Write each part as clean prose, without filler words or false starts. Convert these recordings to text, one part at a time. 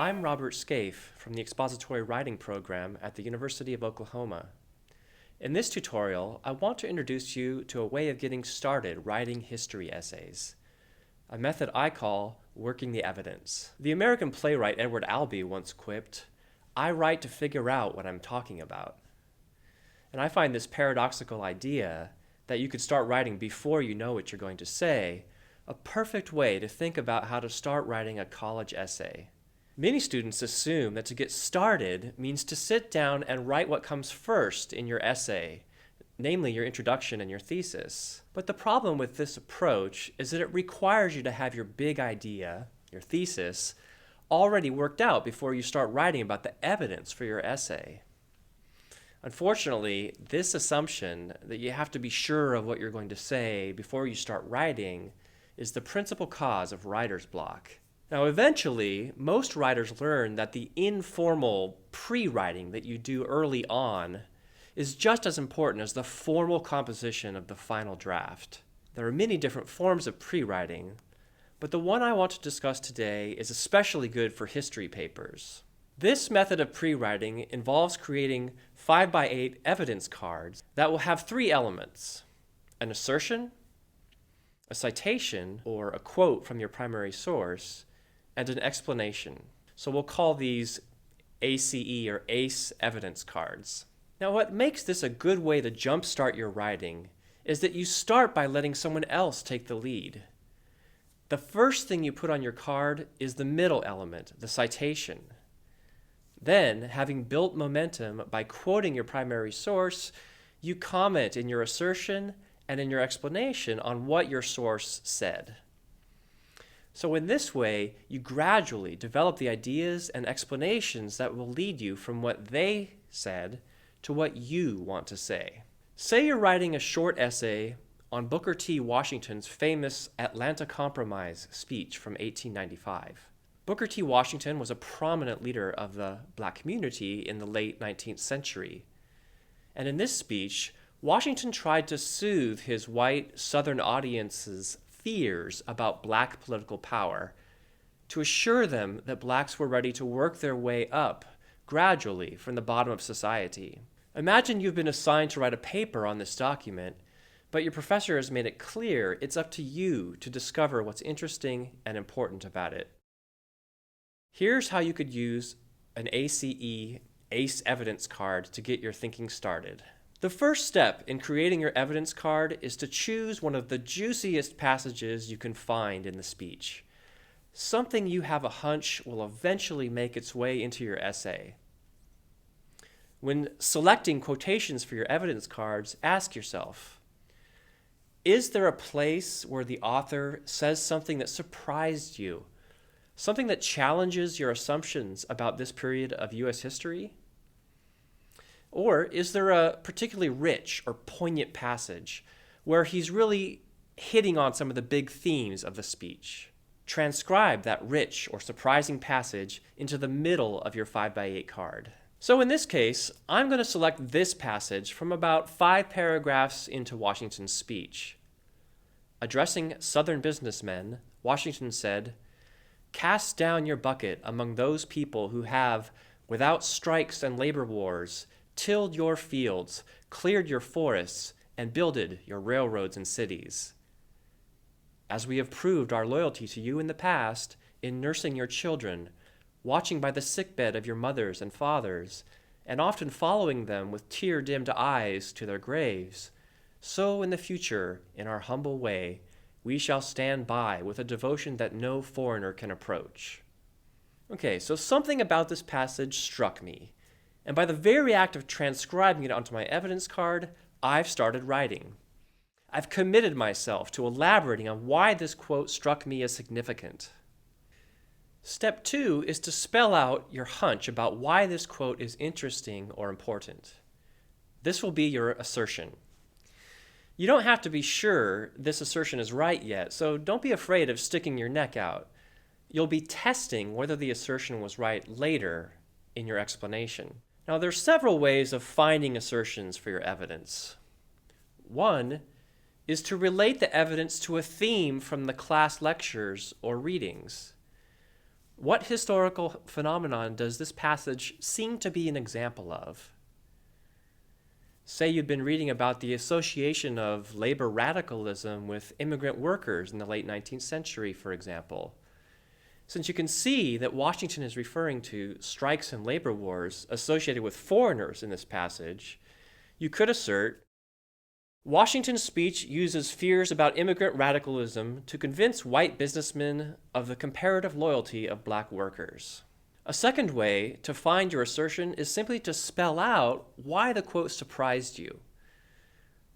I'm Robert Scafe from the Expository Writing Program at the University of Oklahoma. In this tutorial, I want to introduce you to a way of getting started writing history essays, a method I call working the evidence. The American playwright Edward Albee once quipped, "I write to figure out what I'm talking about." And I find this paradoxical idea that you could start writing before you know what you're going to say a perfect way to think about how to start writing a college essay. Many students assume that to get started means to sit down and write what comes first in your essay, namely your introduction and your thesis. But the problem with this approach is that it requires you to have your big idea, your thesis, already worked out before you start writing about the evidence for your essay. Unfortunately, this assumption that you have to be sure of what you're going to say before you start writing is the principal cause of writer's block. Now, eventually, most writers learn that the informal pre-writing that you do early on is just as important as the formal composition of the final draft. There are many different forms of pre-writing, but the one I want to discuss today is especially good for history papers. This method of pre-writing involves creating 5x8 evidence cards that will have three elements: an assertion, a citation, or a quote from your primary source, and an explanation. So we'll call these ACE or ACE evidence cards. Now, what makes this a good way to jumpstart your writing is that you start by letting someone else take the lead. The first thing you put on your card is the middle element, the citation. Then, having built momentum by quoting your primary source, you comment in your assertion and in your explanation on what your source said. So in this way, you gradually develop the ideas and explanations that will lead you from what they said to what you want to say. Say you're writing a short essay on Booker T. Washington's famous Atlanta Compromise speech from 1895. Booker T. Washington was a prominent leader of the black community in the late 19th century. And in this speech, Washington tried to soothe his white Southern audience's fears about black political power, to assure them that blacks were ready to work their way up gradually from the bottom of society. Imagine you've been assigned to write a paper on this document, but your professor has made it clear it's up to you to discover what's interesting and important about it. Here's how you could use an ACE evidence card to get your thinking started. The first step in creating your evidence card is to choose one of the juiciest passages you can find in the speech, something you have a hunch will eventually make its way into your essay. When selecting quotations for your evidence cards, ask yourself, is there a place where the author says something that surprised you, something that challenges your assumptions about this period of U.S. history? Or is there a particularly rich or poignant passage where he's really hitting on some of the big themes of the speech? Transcribe that rich or surprising passage into the middle of your 5x8 card. So in this case, I'm going to select this passage from about 5 paragraphs into Washington's speech. Addressing Southern businessmen, Washington said, "Cast down your bucket among those people who have, without strikes and labor wars, tilled your fields, cleared your forests, and builded your railroads and cities. As we have proved our loyalty to you in the past, in nursing your children, watching by the sickbed of your mothers and fathers, and often following them with tear-dimmed eyes to their graves, so in the future, in our humble way, we shall stand by with a devotion that no foreigner can approach." Okay, so something about this passage struck me. And by the very act of transcribing it onto my evidence card, I've started writing. I've committed myself to elaborating on why this quote struck me as significant. Step 2 is to spell out your hunch about why this quote is interesting or important. This will be your assertion. You don't have to be sure this assertion is right yet, so don't be afraid of sticking your neck out. You'll be testing whether the assertion was right later in your explanation. Now, there's several ways of finding assertions for your evidence. One is to relate the evidence to a theme from the class lectures or readings. What historical phenomenon does this passage seem to be an example of? Say you'd been reading about the association of labor radicalism with immigrant workers in the late 19th century, for example. Since you can see that Washington is referring to strikes and labor wars associated with foreigners in this passage, you could assert, Washington's speech uses fears about immigrant radicalism to convince white businessmen of the comparative loyalty of black workers. A second way to find your assertion is simply to spell out why the quote surprised you.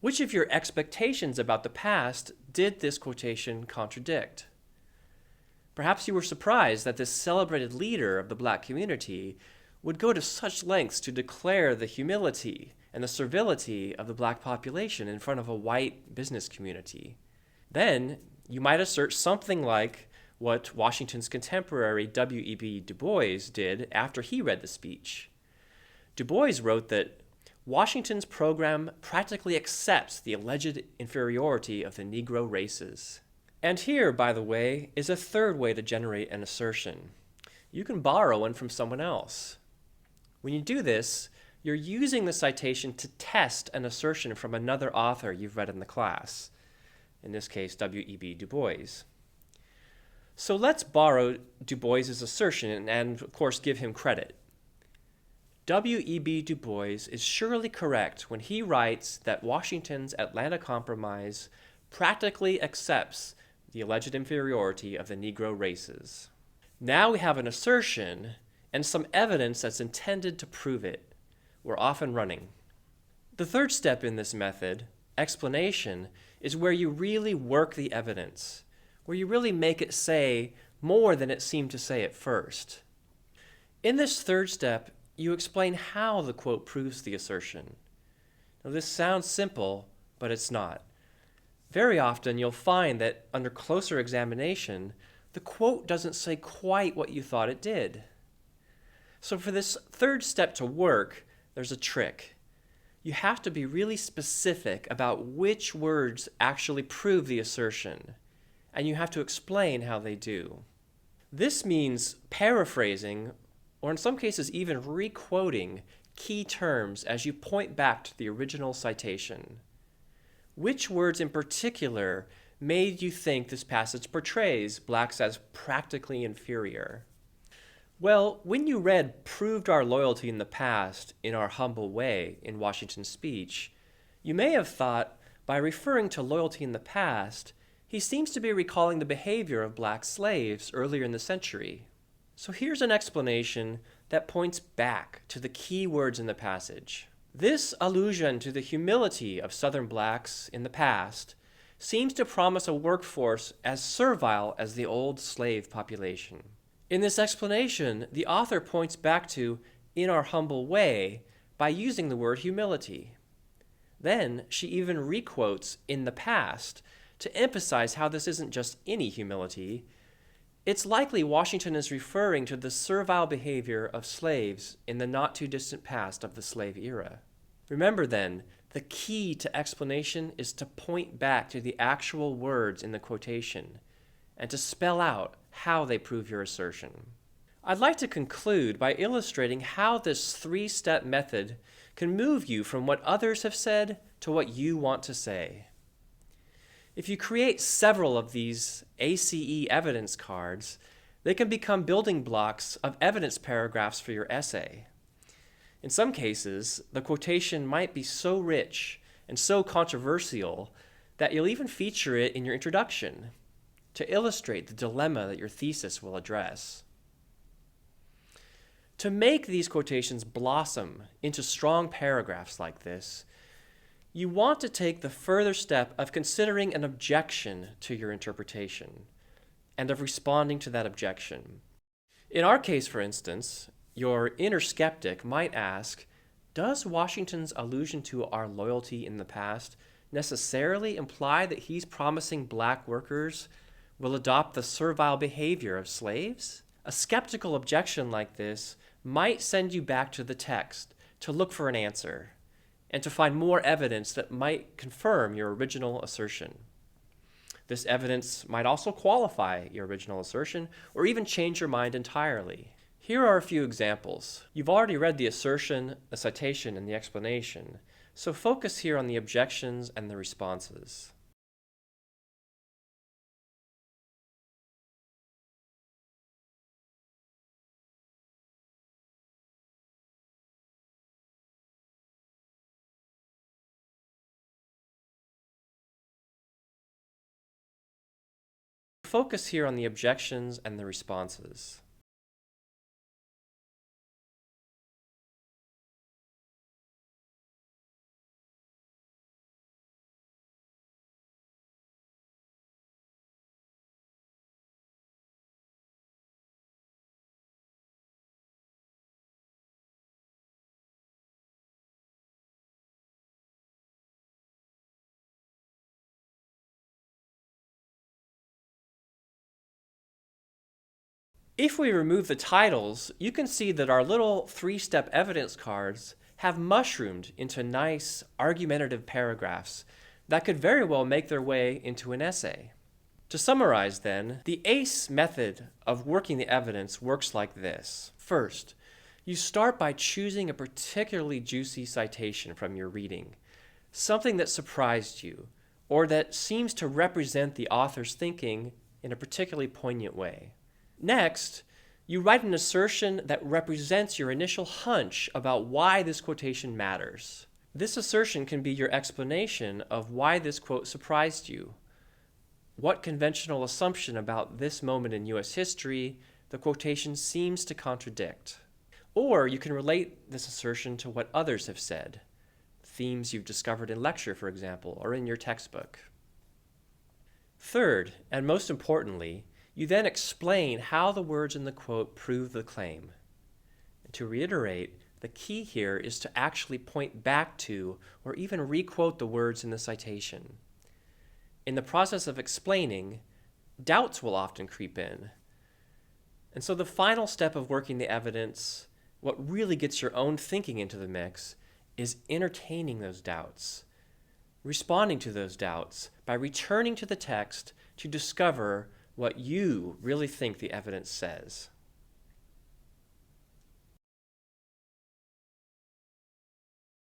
Which of your expectations about the past did this quotation contradict? Perhaps you were surprised that this celebrated leader of the black community would go to such lengths to declare the humility and the servility of the black population in front of a white business community. Then you might assert something like what Washington's contemporary W.E.B. Du Bois did after he read the speech. Du Bois wrote that Washington's program practically accepts the alleged inferiority of the Negro races. And here, by the way, is a third way to generate an assertion. You can borrow one from someone else. When you do this, you're using the citation to test an assertion from another author you've read in the class, in this case, W.E.B. Du Bois. So let's borrow Du Bois's assertion and, of course, give him credit. W.E.B. Du Bois is surely correct when he writes that Washington's Atlanta Compromise practically accepts the alleged inferiority of the Negro races. Now we have an assertion and some evidence that's intended to prove it. We're off and running. The third step in this method, explanation, is where you really work the evidence, where you really make it say more than it seemed to say at first. In this third step, you explain how the quote proves the assertion. Now, this sounds simple, but it's not. Very often, you'll find that under closer examination, the quote doesn't say quite what you thought it did. So for this third step to work, there's a trick. You have to be really specific about which words actually prove the assertion, and you have to explain how they do. This means paraphrasing, or in some cases even re-quoting, key terms as you point back to the original citation. Which words in particular made you think this passage portrays blacks as practically inferior? Well, when you read "proved our loyalty in the past in our humble way" in Washington's speech, you may have thought, by referring to loyalty in the past, he seems to be recalling the behavior of black slaves earlier in the century. So here's an explanation that points back to the key words in the passage. This allusion to the humility of Southern blacks in the past seems to promise a workforce as servile as the old slave population. In this explanation, the author points back to "in our humble way" by using the word humility. Then she even requotes "in the past" to emphasize how this isn't just any humility. It's likely Washington is referring to the servile behavior of slaves in the not-too-distant past of the slave era. Remember then, the key to explanation is to point back to the actual words in the quotation and to spell out how they prove your assertion. I'd like to conclude by illustrating how this three-step method can move you from what others have said to what you want to say. If you create several of these ACE evidence cards, they can become building blocks of evidence paragraphs for your essay. In some cases, the quotation might be so rich and so controversial that you'll even feature it in your introduction to illustrate the dilemma that your thesis will address. To make these quotations blossom into strong paragraphs like this, you want to take the further step of considering an objection to your interpretation and of responding to that objection. In our case, for instance, your inner skeptic might ask, does Washington's allusion to our loyalty in the past necessarily imply that he's promising black workers will adopt the servile behavior of slaves? A skeptical objection like this might send you back to the text to look for an answer and to find more evidence that might confirm your original assertion. This evidence might also qualify your original assertion or even change your mind entirely. Here are a few examples. You've already read the assertion, the citation, and the explanation, so focus here on the objections and the responses. Focus here on the objections and the responses. If we remove the titles, you can see that our little three-step evidence cards have mushroomed into nice argumentative paragraphs that could very well make their way into an essay. To summarize then, the ACE method of working the evidence works like this. First, you start by choosing a particularly juicy citation from your reading, something that surprised you, or that seems to represent the author's thinking in a particularly poignant way. Next, you write an assertion that represents your initial hunch about why this quotation matters. This assertion can be your explanation of why this quote surprised you. What conventional assumption about this moment in U.S. history the quotation seems to contradict. Or you can relate this assertion to what others have said, themes you've discovered in lecture, for example, or in your textbook. Third, and most importantly, you then explain how the words in the quote prove the claim. And to reiterate, the key here is to actually point back to or even requote the words in the citation. In the process of explaining, doubts will often creep in. And so the final step of working the evidence, what really gets your own thinking into the mix, is entertaining those doubts, responding to those doubts by returning to the text to discover what you really think the evidence says.